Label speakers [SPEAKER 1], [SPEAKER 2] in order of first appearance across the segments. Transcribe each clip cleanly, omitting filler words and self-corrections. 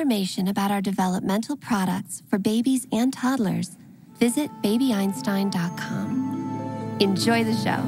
[SPEAKER 1] information about our developmental products for babies and toddlers, visit babyeinstein.com. Enjoy the show.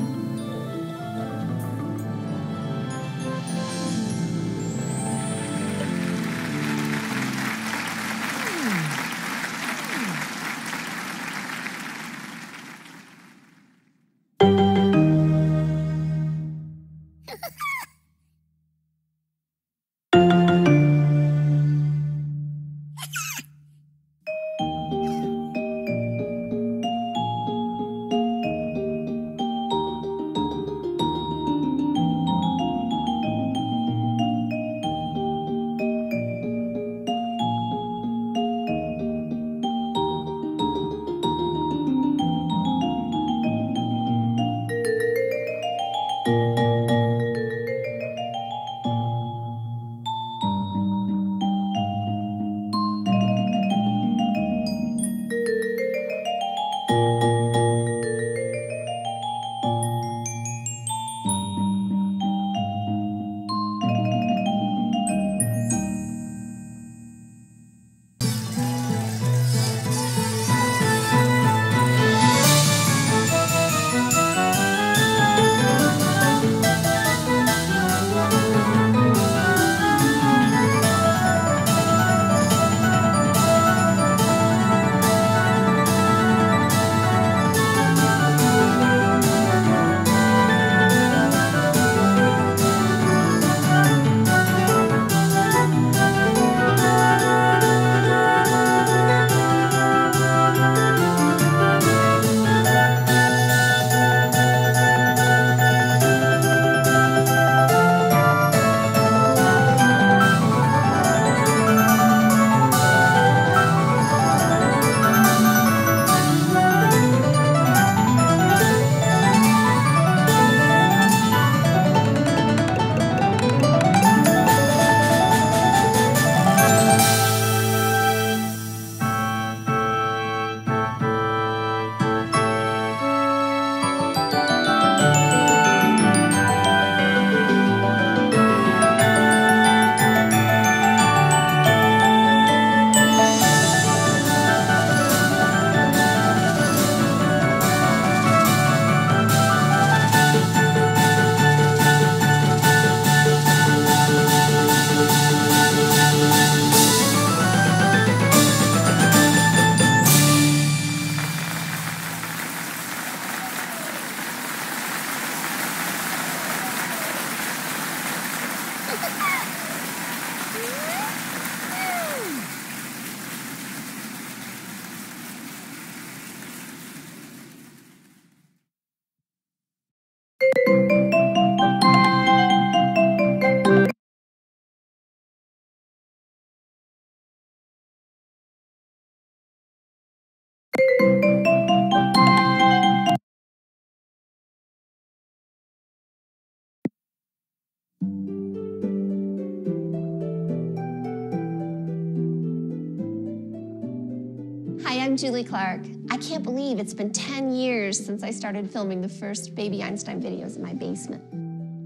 [SPEAKER 2] Hi, I'm Julie Clark. I can't believe it's been 10 years since I started filming the first Baby Einstein videos in my basement.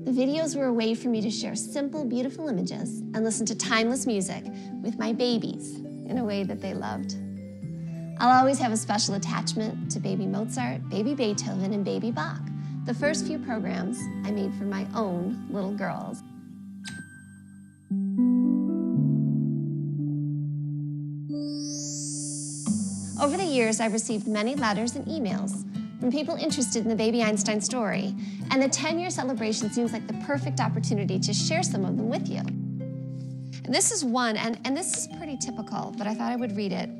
[SPEAKER 2] The videos were a way for me to share simple, beautiful images and listen to timeless music with my babies in a way that they loved. I'll always have a special attachment to Baby Mozart, Baby Beethoven, and Baby Bach, the first few programs I made for my own little girls. Over the years, I've received many letters and emails from people interested in the Baby Einstein story, and the 10-year celebration seems like the perfect opportunity to share some of them with you. And this is one, and this is pretty typical, but I thought I would read it.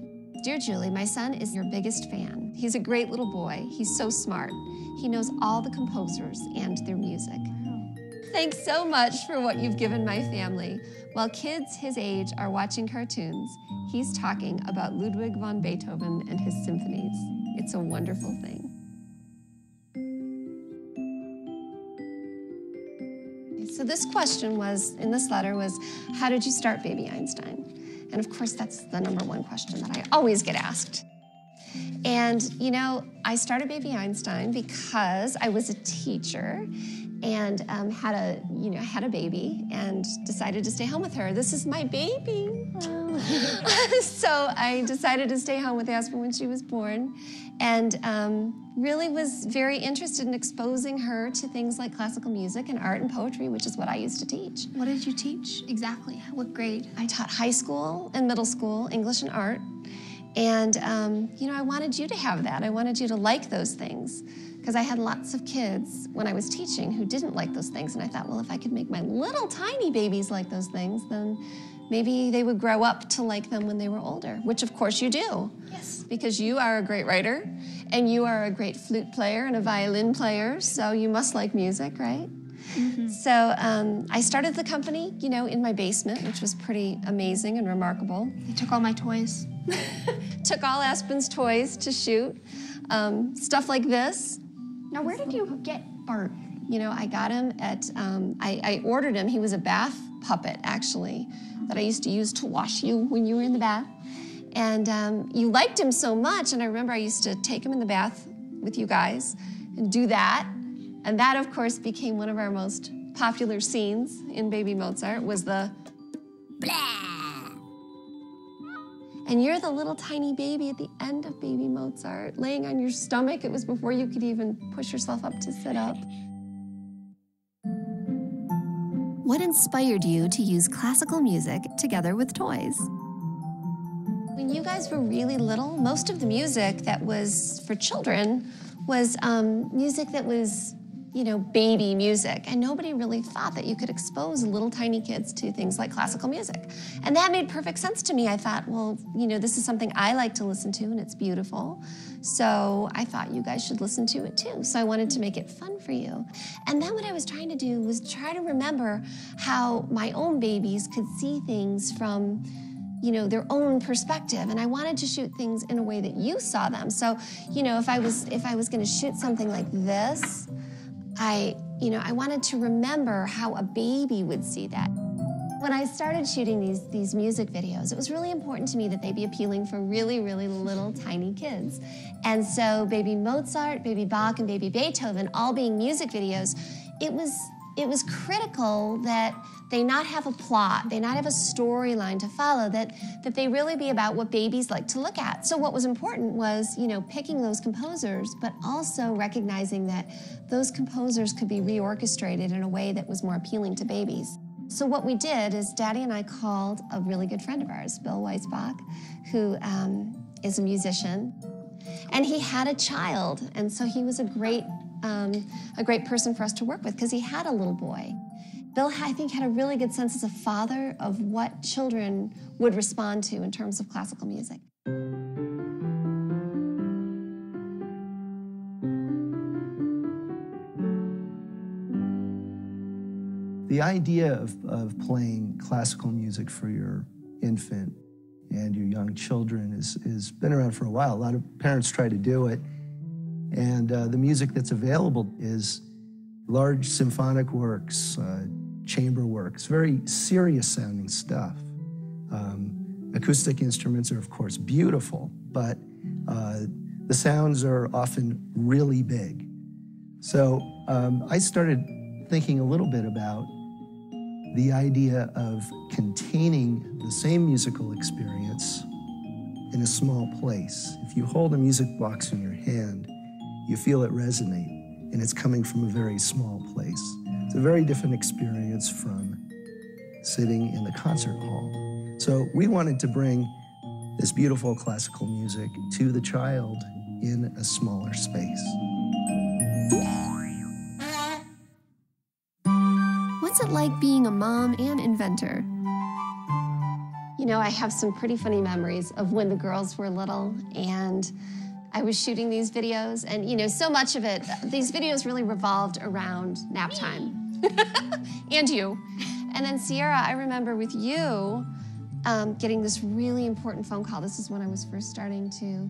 [SPEAKER 2] Dear Julie, my son is your biggest fan. He's a great little boy. He's so smart. He knows all the composers and their music. Thanks so much for what you've given my family. While kids his age are watching cartoons, he's talking about Ludwig von Beethoven and his symphonies. It's a wonderful thing. So this question was, in this letter, was, how did you start Baby Einstein? And of course, that's the #1 question that I always get asked. And, you know, I started Baby Einstein because I was a teacher, and had a baby and decided to stay home with her. This is my baby. So I decided to stay home with Aspen when she was born, and really was very interested in exposing her to things like classical music and art and poetry, which is what I used to teach.
[SPEAKER 3] What did you teach exactly? What grade?
[SPEAKER 2] I taught high school and middle school, English and art. And, I wanted you to have that. I wanted you to like those things, because I had lots of kids when I was teaching who didn't like those things. And I thought, well, if I could make my little tiny babies like those things, then maybe they would grow up to like them when they were older, which of course you do.
[SPEAKER 3] Yes.
[SPEAKER 2] Because you are a great writer, and you are a great flute player and a violin player, so you must like music, right? Mm-hmm. So I started the company, in my basement, which was pretty amazing and remarkable.
[SPEAKER 3] They took all my toys.
[SPEAKER 2] Took all Aspen's toys to shoot. Stuff like this.
[SPEAKER 3] Now, where did you get Bart?
[SPEAKER 2] I got him at, I ordered him. He was a bath puppet, actually, that I used to use to wash you when you were in the bath. And you liked him so much, and I remember I used to take him in the bath with you guys and do that. And that, of course, became one of our most popular scenes in Baby Mozart, was the blah. And you're the little tiny baby at the end of Baby Mozart, laying on your stomach. It was before you could even push yourself up to sit up.
[SPEAKER 1] What inspired you to use classical music together with toys?
[SPEAKER 2] When you guys were really little, most of the music that was for children was music that was, baby music. And nobody really thought that you could expose little tiny kids to things like classical music. And that made perfect sense to me. I thought, well, this is something I like to listen to, and it's beautiful. So I thought you guys should listen to it too. So I wanted to make it fun for you. And then what I was trying to do was try to remember how my own babies could see things from their own perspective, and I wanted to shoot things in a way that you saw them. So, if I was going to shoot something like this, I wanted to remember how a baby would see that. When I started shooting these music videos, it was really important to me that they be appealing for really, really little tiny kids. And so Baby Mozart, Baby Bach, and Baby Beethoven all being music videos, it was critical that they not have a plot, they not have a storyline to follow, that they really be about what babies like to look at. So what was important was, picking those composers, but also recognizing that those composers could be reorchestrated in a way that was more appealing to babies. So what we did is Daddy and I called a really good friend of ours, Bill Weisbach, who is a musician, and he had a child, and so he was a great person for us to work with, because he had a little boy. Bill, I think, had a really good sense as a father of what children would respond to in terms of classical music.
[SPEAKER 4] The idea of playing classical music for your infant and your young children is been around for a while. A lot of parents try to do it. And the music that's available is large symphonic works, chamber works, very serious sounding stuff. Acoustic instruments are, of course, beautiful, but the sounds are often really big. So I started thinking a little bit about the idea of containing the same musical experience in a small place. If you hold a music box in your hand, you feel it resonate, and it's coming from a very small place. It's a very different experience from sitting in the concert hall. So we wanted to bring this beautiful classical music to the child in a smaller space.
[SPEAKER 1] What's it like being a mom and inventor?
[SPEAKER 2] I have some pretty funny memories of when the girls were little, and I was shooting these videos, and so much of it, these videos really revolved around nap time. And you. And then Sierra, I remember with you getting this really important phone call. This is when I was first starting to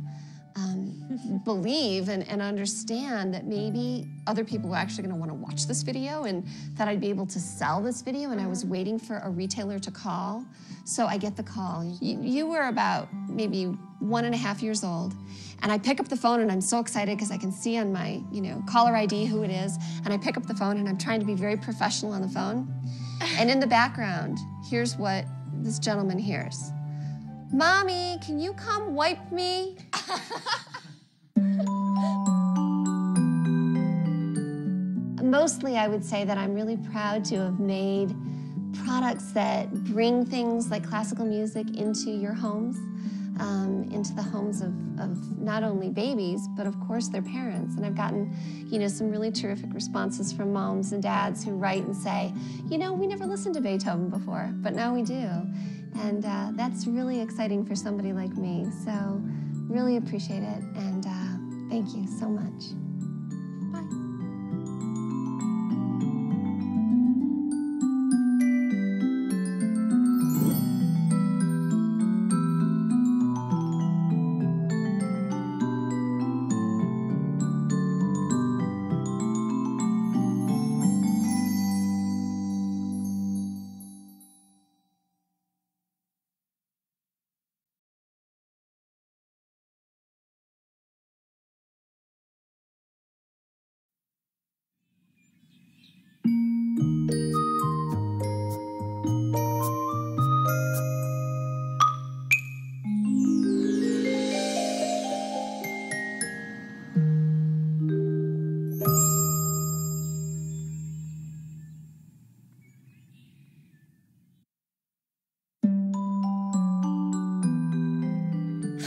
[SPEAKER 2] believe and understand that maybe other people were actually going to want to watch this video and that I'd be able to sell this video, and I was waiting for a retailer to call. So I get the call. You were about maybe 1.5 years old, and I pick up the phone and I'm so excited because I can see on my, caller ID who it is, and I pick up the phone and I'm trying to be very professional on the phone. And in the background, here's what this gentleman hears. "Mommy, can you come wipe me?" Mostly, I would say that I'm really proud to have made products that bring things like classical music into your homes, into the homes of not only babies, but of course their parents. And I've gotten, some really terrific responses from moms and dads who write and say, we never listened to Beethoven before, but now we do. And that's really exciting for somebody like me. So really appreciate it, and thank you so much. Bye.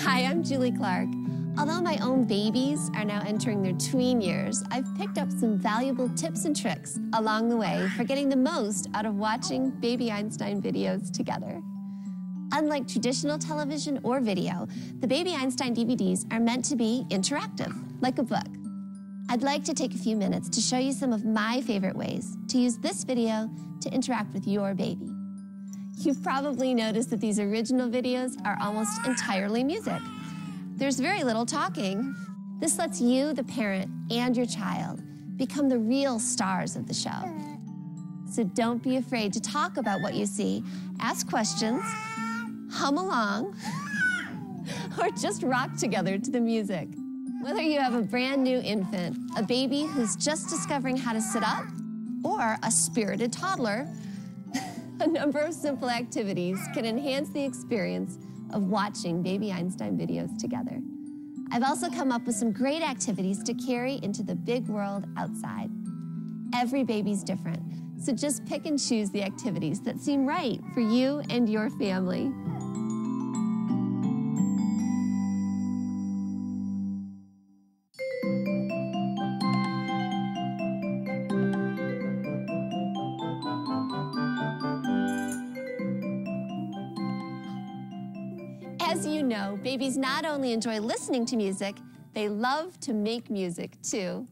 [SPEAKER 2] Hi, I'm Julie Clark. Although my own babies are now entering their tween years, I've picked up some valuable tips and tricks along the way for getting the most out of watching Baby Einstein videos together. Unlike traditional television or video, the Baby Einstein DVDs are meant to be interactive, like a book. I'd like to take a few minutes to show you some of my favorite ways to use this video to interact with your baby. You've probably noticed that these original videos are almost entirely music. There's very little talking. This lets you, the parent, and your child become the real stars of the show. So don't be afraid to talk about what you see, ask questions, hum along, or just rock together to the music. Whether you have a brand new infant, a baby who's just discovering how to sit up, or a spirited toddler, a number of simple activities can enhance the experience of watching Baby Einstein videos together. I've also come up with some great activities to carry into the big world outside. Every baby's different, so just pick and choose the activities that seem right for you and your family. As you know, babies not only enjoy listening to music, they love to make music too.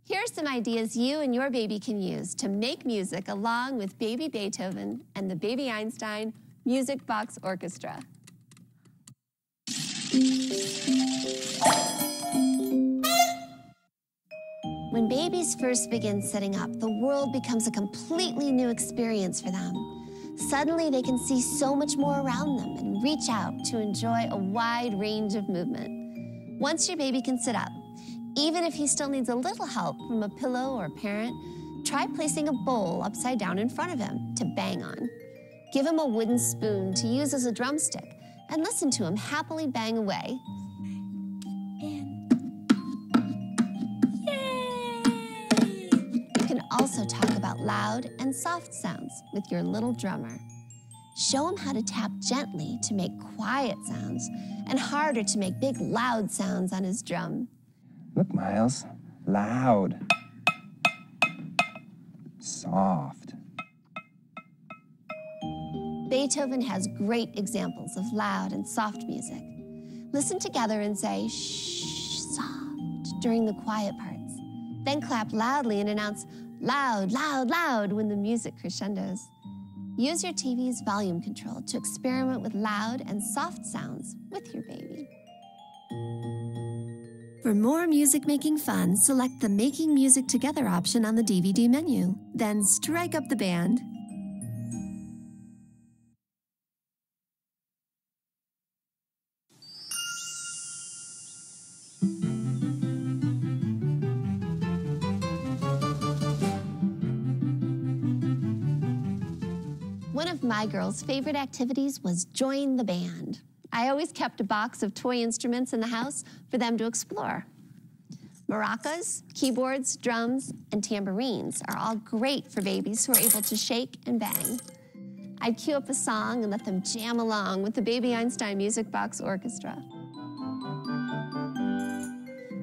[SPEAKER 2] Here are some ideas you and your baby can use to make music along with Baby Beethoven and the Baby Einstein Music Box Orchestra. When babies first begin sitting up, the world becomes a completely new experience for them. Suddenly, they can see so much more around them and reach out to enjoy a wide range of movement. Once your baby can sit up, even if he still needs a little help from a pillow or parent, try placing a bowl upside down in front of him to bang on. Give him a wooden spoon to use as a drumstick and listen to him happily bang away. You can also talk about loud and soft sounds with your little drummer. Show him how to tap gently to make quiet sounds and harder to make big, loud sounds on his drum.
[SPEAKER 5] Look, Miles. Loud. Soft.
[SPEAKER 2] Beethoven has great examples of loud and soft music. Listen together and say, shh, soft, during the quiet parts. Then clap loudly and announce, loud, loud, loud, when the music crescendos. Use your TV's volume control to experiment with loud and soft sounds with your baby.
[SPEAKER 1] For more music-making fun, select the Making Music Together option on the DVD menu. Then strike up the band.
[SPEAKER 2] One of my girls' favorite activities was join the band. I always kept a box of toy instruments in the house for them to explore. Maracas, keyboards, drums, and tambourines are all great for babies who are able to shake and bang. I'd cue up a song and let them jam along with the Baby Einstein Music Box Orchestra.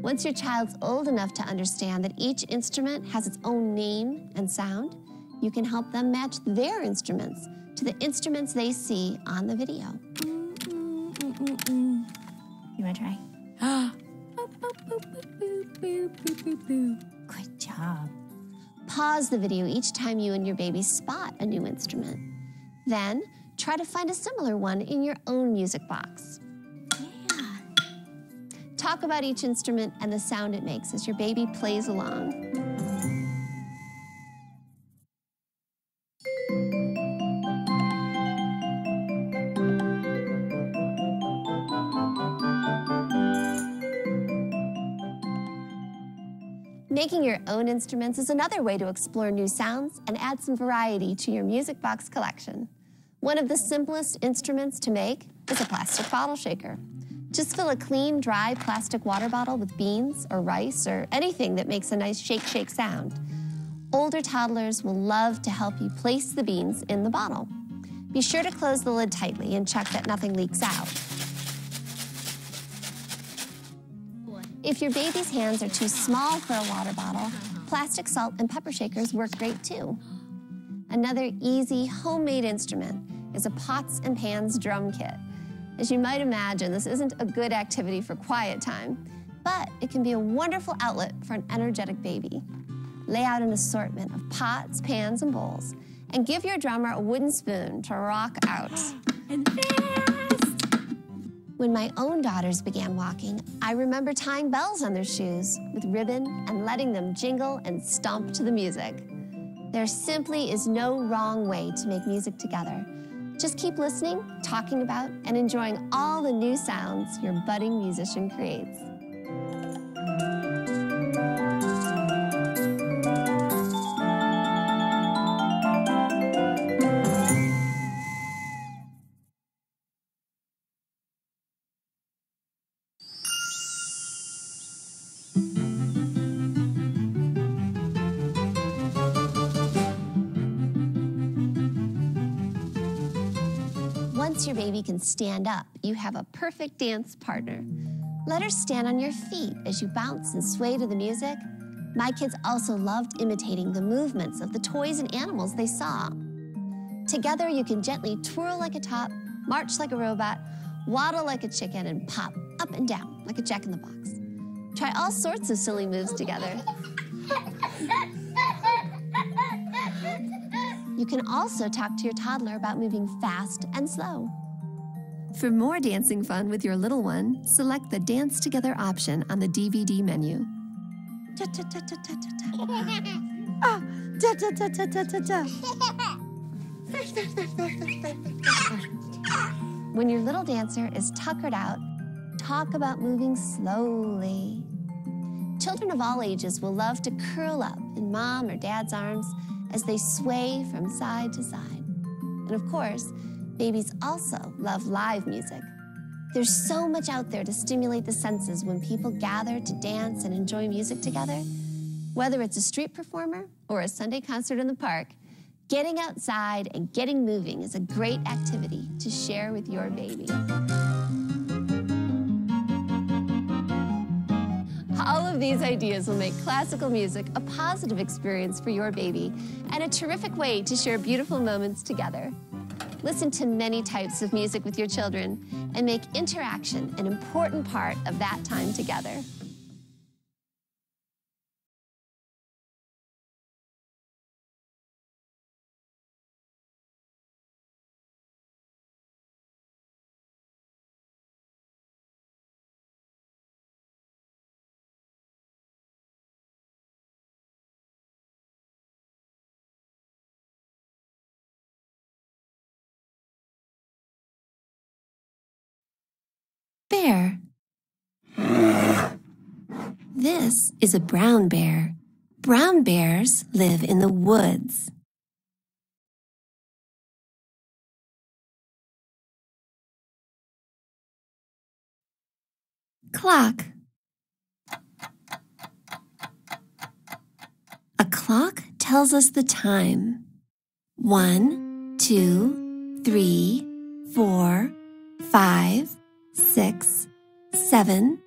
[SPEAKER 2] Once your child's old enough to understand that each instrument has its own name and sound, you can help them match their instruments to the instruments they see on the video.
[SPEAKER 6] You want to try? Good job.
[SPEAKER 2] Pause the video each time you and your baby spot a new instrument. Then, try to find a similar one in your own music box.
[SPEAKER 6] Yeah.
[SPEAKER 2] Talk about each instrument and the sound it makes as your baby plays along. Making your own instruments is another way to explore new sounds and add some variety to your music box collection. One of the simplest instruments to make is a plastic bottle shaker. Just fill a clean, dry plastic water bottle with beans or rice or anything that makes a nice shake-shake sound. Older toddlers will love to help you place the beans in the bottle. Be sure to close the lid tightly and check that nothing leaks out. If your baby's hands are too small for a water bottle, plastic salt and pepper shakers work great too. Another easy homemade instrument is a pots and pans drum kit. As you might imagine, this isn't a good activity for quiet time, but it can be a wonderful outlet for an energetic baby. Lay out an assortment of pots, pans, and bowls, and give your drummer a wooden spoon to rock out.
[SPEAKER 6] And fast!
[SPEAKER 2] When my own daughters began walking, I remember tying bells on their shoes with ribbon and letting them jingle and stomp to the music. There simply is no wrong way to make music together. Just keep listening, talking about, and enjoying all the new sounds your budding musician creates. Once your baby can stand up, you have a perfect dance partner. Let her stand on your feet as you bounce and sway to the music. My kids also loved imitating the movements of the toys and animals they saw. Together, you can gently twirl like a top, march like a robot, waddle like a chicken, and pop up and down like a jack-in-the-box. Try all sorts of silly moves together. You can also talk to your toddler about moving fast and slow.
[SPEAKER 1] For more dancing fun with your little one, select the Dance Together option on the DVD menu.
[SPEAKER 2] When your little dancer is tuckered out, talk about moving slowly. Children of all ages will love to curl up in mom or dad's arms as they sway from side to side. And of course, babies also love live music. There's so much out there to stimulate the senses when people gather to dance and enjoy music together. Whether it's a street performer or a Sunday concert in the park, getting outside and getting moving is a great activity to share with your baby. All of these ideas will make classical music a positive experience for your baby and a terrific way to share beautiful moments together. Listen to many types of music with your children and make interaction an important part of that time together.
[SPEAKER 1] bear. This is a brown bear. Brown bears live in the woods. Clock. A clock tells us the time. 1, 2, 3, 4, 5, 6, 7,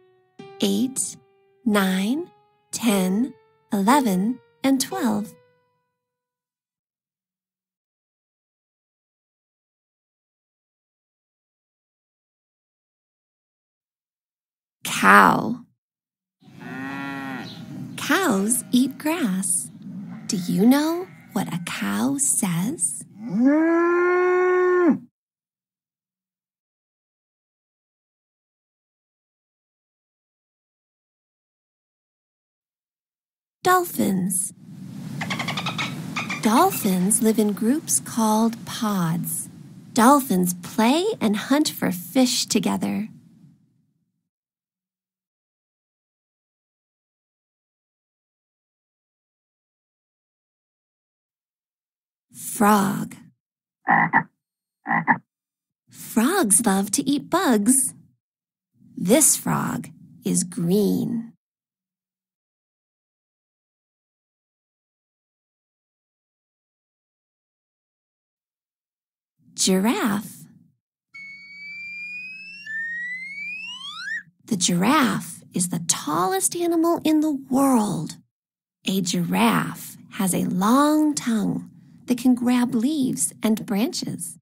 [SPEAKER 1] 8, 9, 10, 11, and 12. Cow. Cows eat grass. Do you know what a cow says? Dolphins. Dolphins live in groups called pods. Dolphins play and hunt for fish together. Frog. Frogs love to eat bugs. This frog is green. Giraffe. The giraffe is the tallest animal in the world. A giraffe has a long tongue that can grab leaves and branches.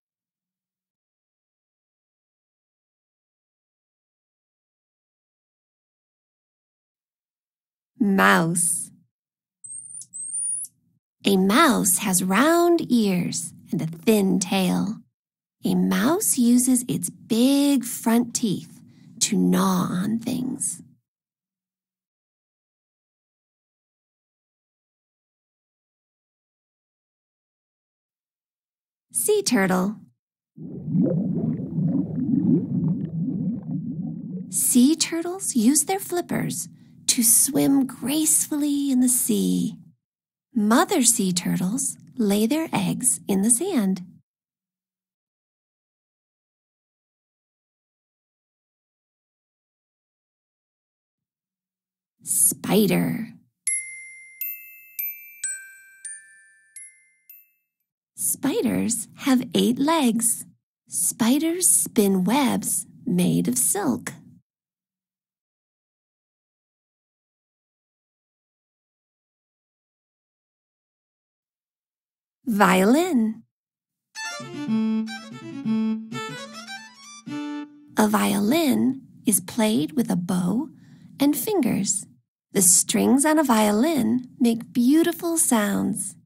[SPEAKER 1] Mouse. A mouse has round ears and a thin tail. A mouse uses its big front teeth to gnaw on things. Sea turtle. Sea turtles use their flippers to swim gracefully in the sea. Mother sea turtles lay their eggs in the sand. Spider. Spiders have 8 legs. Spiders spin webs made of silk. Violin. A violin is played with a bow and fingers. The strings on a violin make beautiful sounds.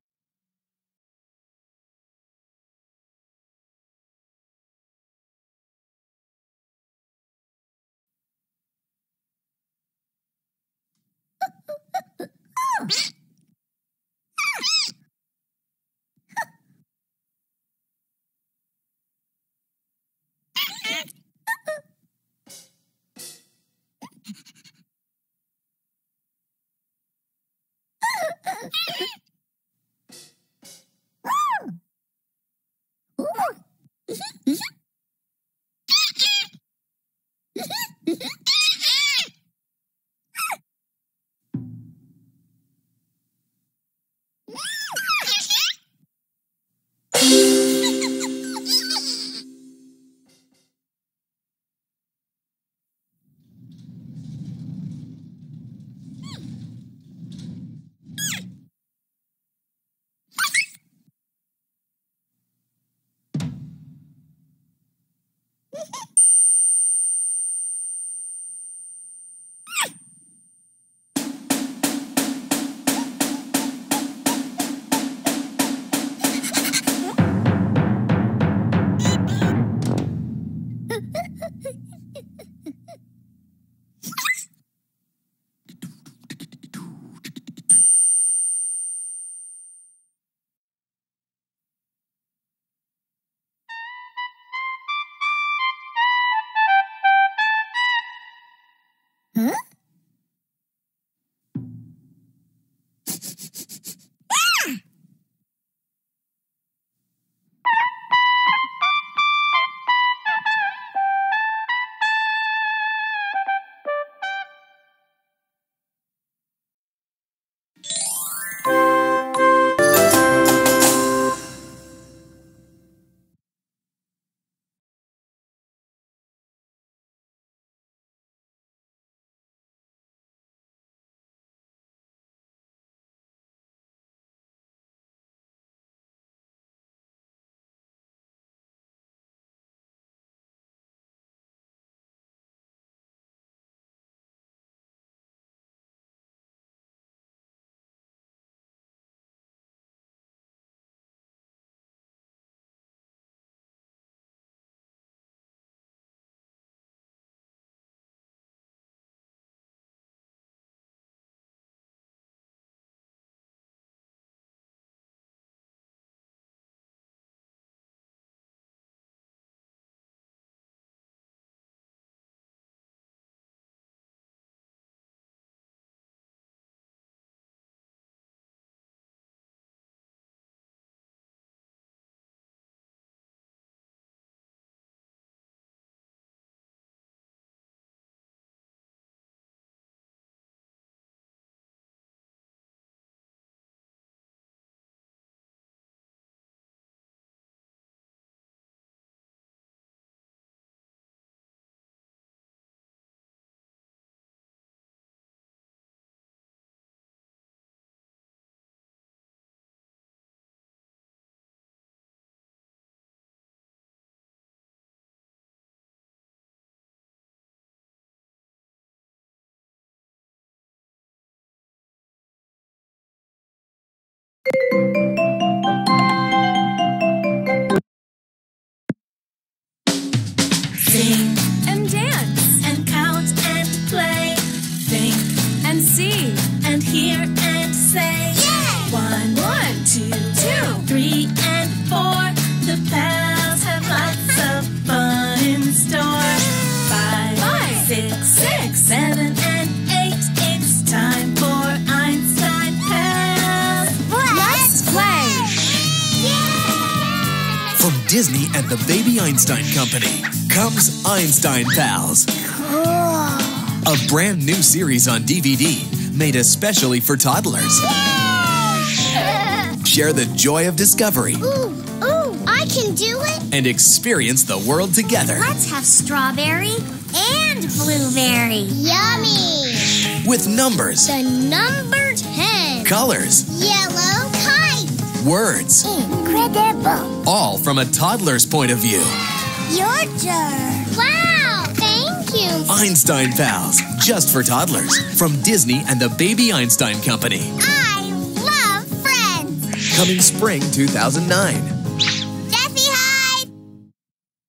[SPEAKER 6] Huh?
[SPEAKER 7] Sing and dance and count and play. Think and see and hear and say. Yay! 1, 2, 3, and 4. The pals have lots of fun in store. 5, 6, 7, and 8. It's time for Einstein Pals. Let's play!
[SPEAKER 8] From Disney and the Baby Einstein Company comes Einstein Pals. A brand new series on DVD made especially for toddlers. Share the joy of discovery.
[SPEAKER 6] Ooh, I can do it.
[SPEAKER 8] And experience the world together.
[SPEAKER 6] Let's have strawberry and blueberry. Yummy.
[SPEAKER 8] With numbers,
[SPEAKER 6] The number 10.
[SPEAKER 8] colors,
[SPEAKER 6] Yellow kite.
[SPEAKER 8] words,
[SPEAKER 6] Incredible.
[SPEAKER 8] all from a toddler's point of view.
[SPEAKER 6] Your turn. Wow, thank you.
[SPEAKER 8] Einstein Pals, just for toddlers. From Disney and the Baby Einstein Company.
[SPEAKER 6] I love friends.
[SPEAKER 8] Coming spring 2009.